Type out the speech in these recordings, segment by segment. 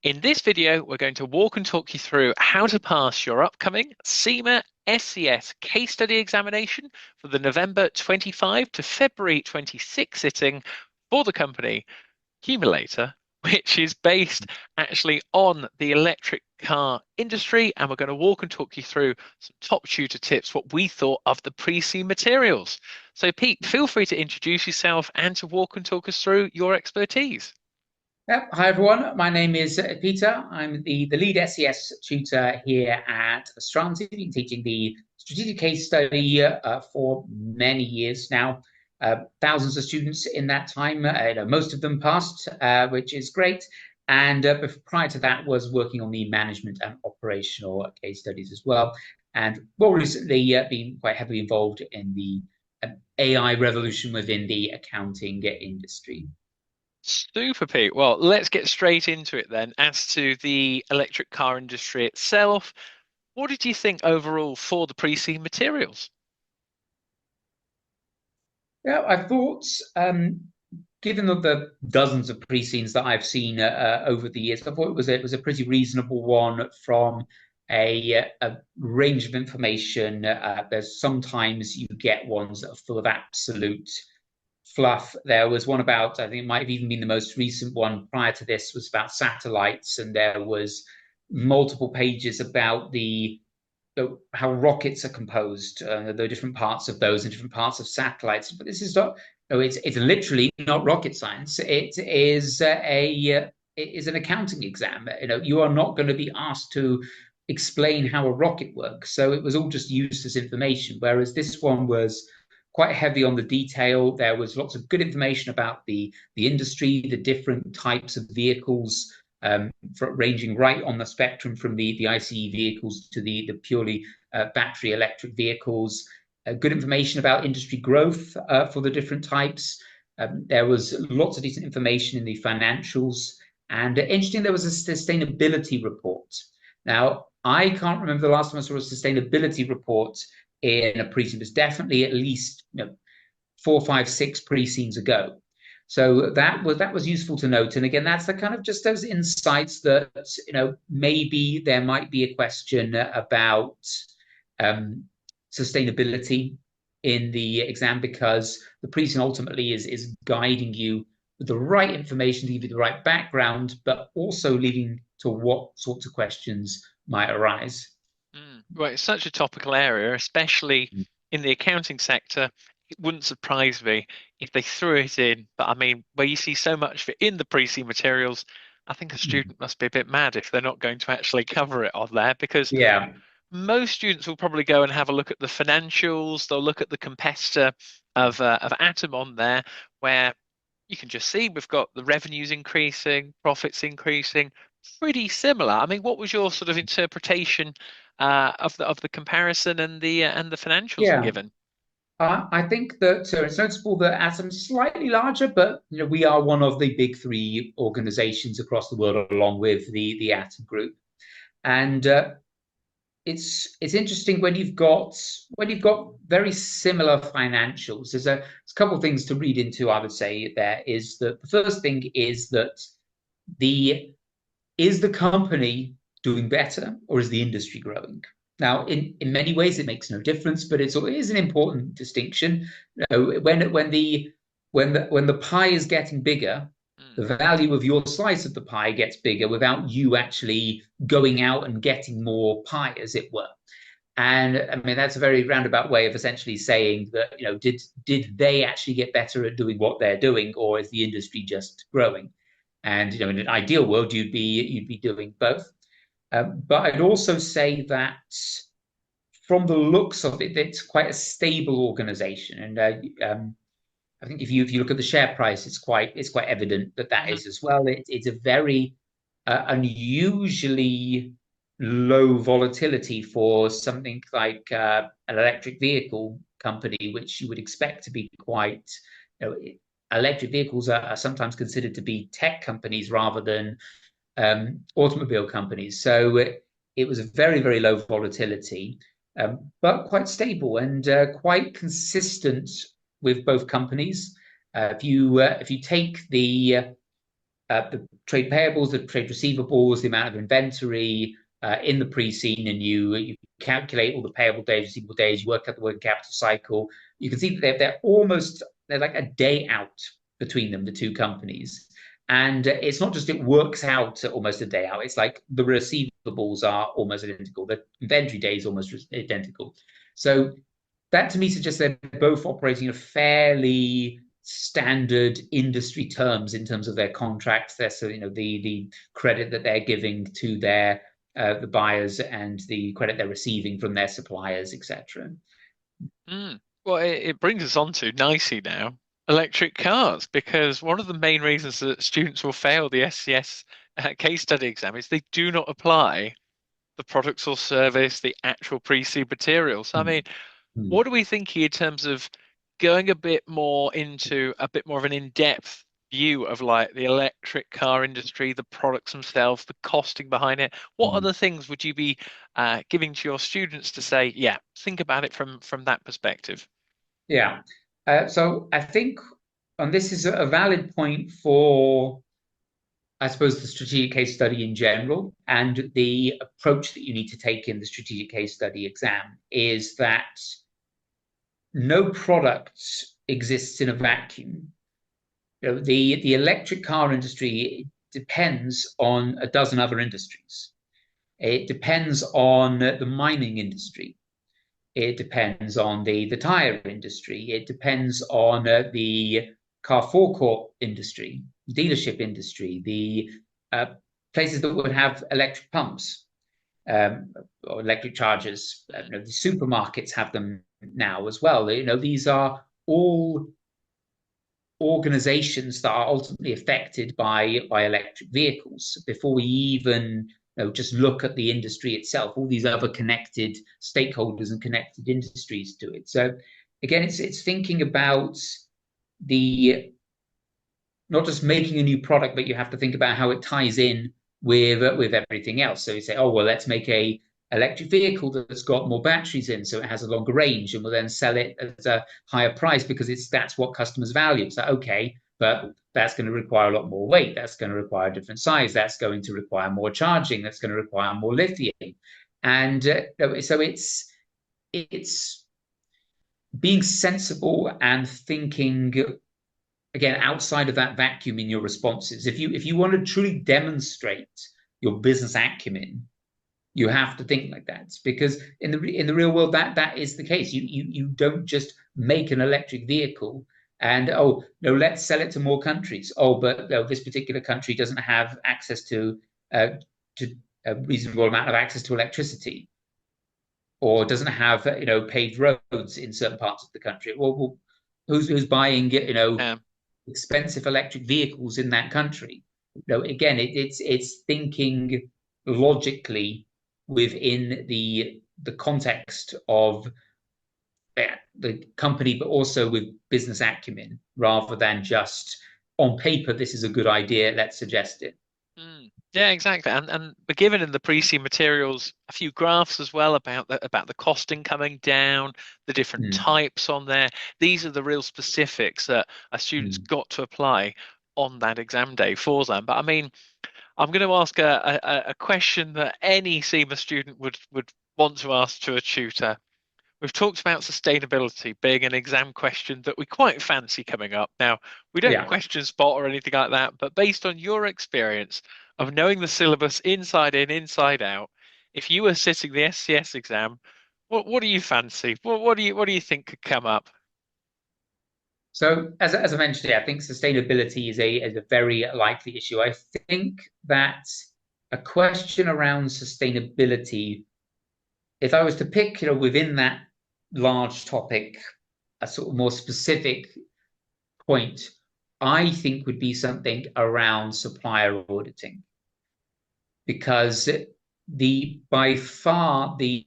In this video, we're going to walk and talk you through how to pass your upcoming CIMA SCS case study examination for the November 25 to February 26 sitting for the company Cewmlator, which is based actually on the electric car industry. And we're going to walk and talk you through some top tutor tips, what we thought of the pre-C materials. So Pete, feel free to introduce yourself and to walk and talk us through your expertise. Yep. Hi, everyone. My name is Peter. I'm the lead SES tutor here at Stranti. Been teaching the strategic case study for many years now. Thousands of students in that time. Most of them passed, which is great. And prior to that, was working on the management and operational case studies as well. And more recently, been quite heavily involved in the AI revolution within the accounting industry. Super, Pete. Well, let's get straight into it then. As to the electric car industry itself, what did you think overall for the pre-C materials? Yeah, I thought, given the dozens of pre-scenes that I've seen over the years, I thought it was a pretty reasonable one from a range of information. There's sometimes you get ones that are full of absolute fluff. There was one about, I think it might have even been the most recent one prior to this, was about satellites, and there was multiple pages about how rockets are composed, the different parts of those and different parts of satellites. But this is not, no, it's literally not rocket science. It is it is an accounting exam. You are not going to be asked to explain how a rocket works. So it was all just used as information. Whereas this one was quite heavy on the detail. There was lots of good information about the industry, the different types of vehicles, ranging right on the spectrum from the ICE vehicles to the purely battery electric vehicles. Good information about industry growth for the different types. There was lots of decent information in the financials. And interesting, there was a sustainability report. Now, I can't remember the last time I saw a sustainability report in a pre-scene. It was definitely at least 4, 5, 6 pre-scenes ago. So that was useful to note. And again, that's the kind of just those insights that maybe there might be a question about sustainability in the exam, because the pre-scene ultimately is guiding you with the right information to give you the right background, but also leading to what sorts of questions might arise. Well, it's such a topical area, especially in the accounting sector. It wouldn't surprise me if they threw it in. But I mean, where you see so much of it in the pre-C materials, I think a student must be a bit mad if they're not going to actually cover it on there, because Yeah. most students will probably go and have a look at the financials. They'll look at the competitor of Atom on there, where you can just see we've got the revenues increasing, profits increasing, pretty similar. I mean, what was your sort of interpretation of the comparison and the financials were Yeah. given? I think that it's noticeable that Atom's slightly larger, but we are one of the big three organizations across the world, along with the Atom Group. And it's interesting when you've got very similar financials. There's a couple of things to read into. I would say there is that the first thing is that the is the company doing better, or is the industry growing? Now, in many ways, it makes no difference, but it is an important distinction. When the pie is getting bigger, the value of your slice of the pie gets bigger without you actually going out and getting more pie, as it were. And I mean, that's a very roundabout way of essentially saying that, did they actually get better at doing what they're doing, or is the industry just growing? And in an ideal world, you'd be doing both. But I'd also say that from the looks of it, it's quite a stable organization. And I think if you look at the share price, it's quite evident that Hmm. is as well. It's a very unusually low volatility for something like an electric vehicle company, which you would expect to be quite. Electric vehicles are sometimes considered to be tech companies rather than automobile companies. So it was a very, very low volatility, but quite stable and quite consistent with both companies. If you take the trade payables, the trade receivables, the amount of inventory in the pre-scene, and you calculate all the payable days, receivable days, you work out the working capital cycle. You can see that they're like a day out between them, the two companies. And it's not just it works out almost a day out. It's like the receivables are almost identical. The inventory days almost identical. So that to me suggests they're both operating in a fairly standard industry terms in terms of their contracts. Their so the credit that they're giving to their the buyers and the credit they're receiving from their suppliers, etc. Mm. Well, it brings us on to nicely now electric cars, because one of the main reasons that students will fail the SCS case study exam is they do not apply the products or service, the actual pre-seed materials. I mean, Mm. what are we thinking in terms of going a bit more into a bit more of an in-depth view of like the electric car industry, the products themselves, the costing behind it? What Mm. other things would you be giving to your students to say, yeah, think about it from that perspective? Yeah. So I think, and this is a valid point for, I suppose, the strategic case study in general, and the approach that you need to take in the strategic case study exam is that no product exists in a vacuum. The electric car industry depends on a dozen other industries. It depends on the mining industry. It depends on the tire industry. It depends on the car forecourt industry, dealership industry, the uh, places that would have electric pumps or electric chargers. The supermarkets have them now as well. These are all organizations that are ultimately affected by electric vehicles. Before we even just look at the industry itself, all these other connected stakeholders and connected industries to it. So again, it's thinking about the not just making a new product, but you have to think about how it ties in with everything else. So you say, oh well, let's make a electric vehicle that's got more batteries in, so it has a longer range, and we'll then sell it at a higher price because that's what customers value. So okay, but that's going to require a lot more weight. That's going to require a different size. That's going to require more charging. That's going to require more lithium, and so it's being sensible and thinking again outside of that vacuum in your responses. If you want to truly demonstrate your business acumen, you have to think like that, because in the real world that is the case. You don't just make an electric vehicle and oh no, let's sell it to more countries. Oh, but no, this particular country doesn't have access to a reasonable amount of access to electricity, or doesn't have paved roads in certain parts of the country. Well, who's buying Um, expensive electric vehicles in that country? Again, it's thinking logically within the context of the company, but also with business acumen, rather than just on paper, this is a good idea, let's suggest it. Yeah, exactly. And we're given in the pre-seed materials a few graphs as well about the costing coming down, the different Mm. types on there. These are the real specifics that a student's Mm. got to apply on that exam day for them. But I mean, I'm going to ask a question that any CIMA student would want to ask to a tutor. We've talked about sustainability being an exam question that we quite fancy coming up. Now, we don't Yeah. question spot or anything like that, but based on your experience of knowing the syllabus inside in, inside out, if you were sitting the SCS exam, what do you fancy? What do you think could come up? So as I mentioned, I think sustainability is a very likely issue. I think that a question around sustainability, if I was to pick, within that large topic, a sort of more specific point, I think would be something around supplier auditing, because the by far the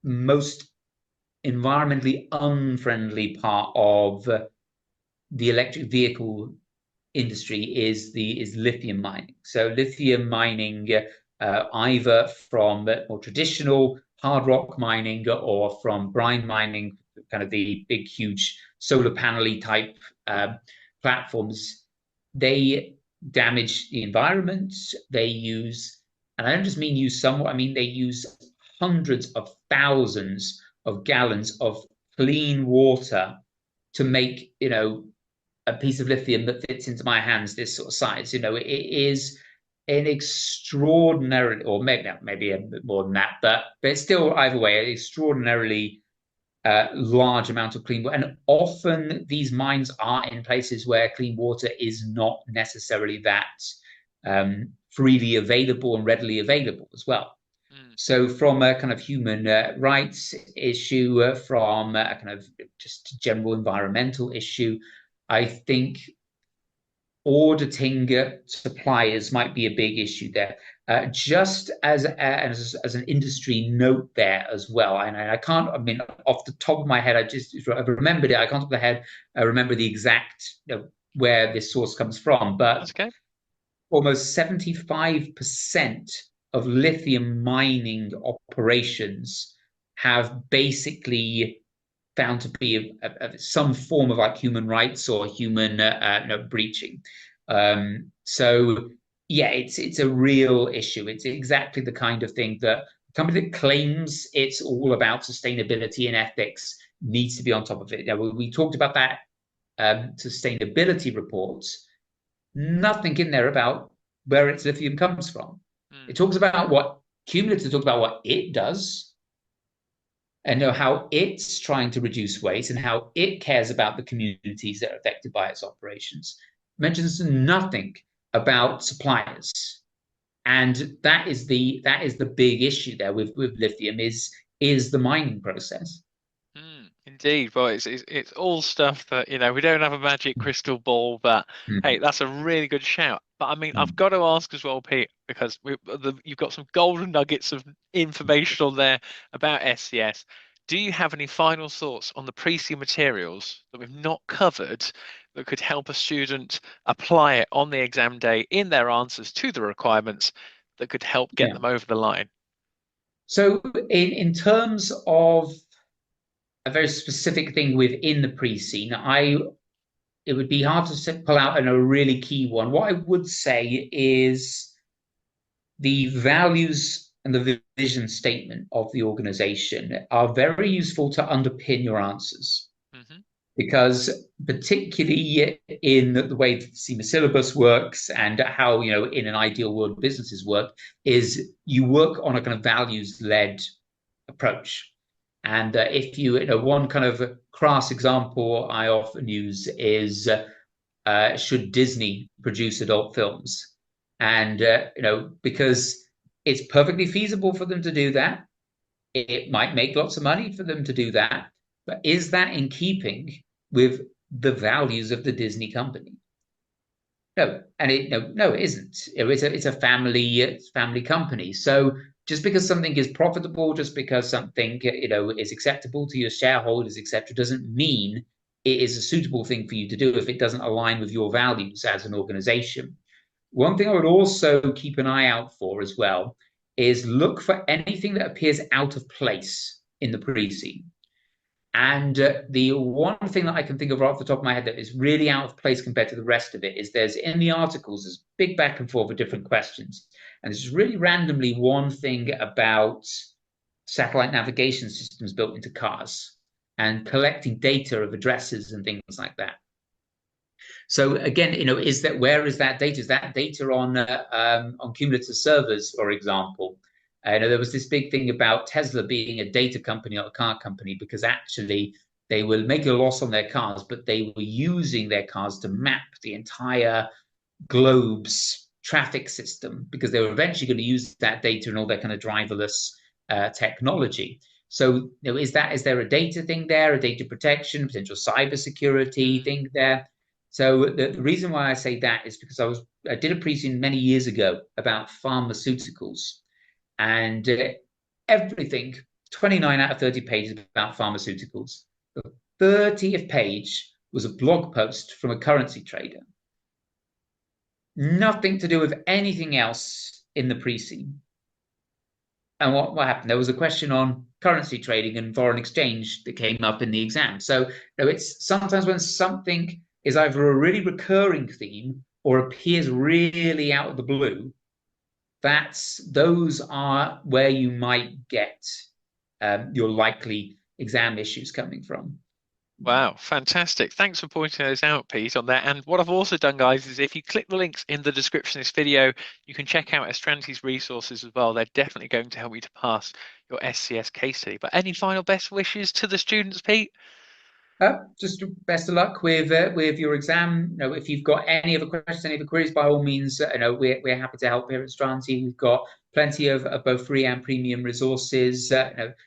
most environmentally unfriendly part of the electric vehicle industry is lithium mining. So lithium mining, either from more traditional hard rock mining or from brine mining, kind of the big, huge solar panel type platforms, they damage the environment. They use, and I don't just mean use somewhat, I mean they use hundreds of thousands of gallons of clean water to make, a piece of lithium that fits into my hands this sort of size. It is an extraordinarily, or maybe a bit more than that, but it's still either way, an extraordinarily large amount of clean water. And often these mines are in places where clean water is not necessarily that freely available and readily available as well. Mm. So, from a kind of human rights issue, from a kind of just general environmental issue, I think auditing suppliers might be a big issue there. Just as an industry note there as well, and I can't. I mean, off the top of my head, I've remembered it. I can't off the head remember the exact where this source comes from, but That's okay. almost 75% of lithium mining operations have basically found to be some form of like human rights or human breaching. So yeah, it's a real issue. It's exactly the kind of thing that a company that claims it's all about sustainability and ethics needs to be on top of it. Now, we talked about that sustainability reports. Nothing in there about where its lithium comes from. Mm. It talks about what Cumulative talks about what it does, and know how it's trying to reduce waste and how it cares about the communities that are affected by its operations. It mentions nothing about suppliers, and that is the big issue there with lithium is the mining process. Indeed. Well, it's all stuff that, we don't have a magic crystal ball, but hey, Mm, that's a really good shout. But I mean, I've mm, got to ask as well, Pete, because you've got some golden nuggets of information on there about SCS. Do you have any final thoughts on the pre-C materials that we've not covered that could help a student apply it on the exam day in their answers to the requirements that could help get yeah. them over the line? So in terms of a very specific thing within the pre-scene, I it would be hard to pull out a really key one. What I would say is the values and the vision statement of the organization are very useful to underpin your answers Hmm. because particularly in the way the CIMA syllabus works and how in an ideal world businesses work is you work on a kind of values led approach. And if one kind of crass example I often use is should Disney produce adult films? And because it's perfectly feasible for them to do that, it might make lots of money for them to do that, but is that in keeping with the values of the Disney company? No, and no, it isn't. It's a family company. So just because something is profitable, just because something is acceptable to your shareholders, etc., doesn't mean it is a suitable thing for you to do if it doesn't align with your values as an organization. One thing I would also keep an eye out for as well is look for anything that appears out of place in the pre-scene. And the one thing that I can think of right off the top of my head that is really out of place compared to the rest of it is there's in the articles, there's big back and forth with different questions. And there's really randomly one thing about satellite navigation systems built into cars and collecting data of addresses and things like that. So again, is that where is that data? Is that data on Cumulative servers, for example? There was this big thing about Tesla being a data company, not a car company, because actually they were making a loss on their cars, but they were using their cars to map the entire globe's traffic system because they were eventually going to use that data and all their kind of driverless technology. So, is there a data thing there, a data protection, potential cybersecurity Mm. thing there? So the reason why I say that is because I did a presentation many years ago about pharmaceuticals and everything 29 out of 30 pages about pharmaceuticals. The 30th page was a blog post from a currency trader. Nothing to do with anything else in the pre-scene. And what happened? There was a question on currency trading and foreign exchange that came up in the exam. So it's sometimes when something is either a really recurring theme or appears really out of the blue, those are where you might get your likely exam issues coming from. Wow, fantastic. Thanks for pointing those out, Pete, on there. And what I've also done, guys, is if you click the links in the description of this video, you can check out Estranti's resources as well. They're definitely going to help you to pass your SCS case study. But any final best wishes to the students, Pete? Just best of luck with your exam. You know, if you've got any other questions, any other queries, by all means, we're happy to help here at Stranti. We've got plenty of both free and premium resources.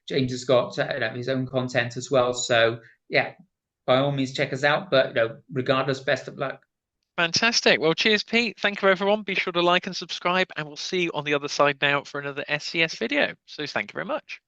James has got his own content as well. So yeah, by all means, check us out. But regardless, best of luck. Fantastic. Well, cheers, Pete. Thank you, everyone. Be sure to like and subscribe, and we'll see you on the other side now for another SCS video. So thank you very much.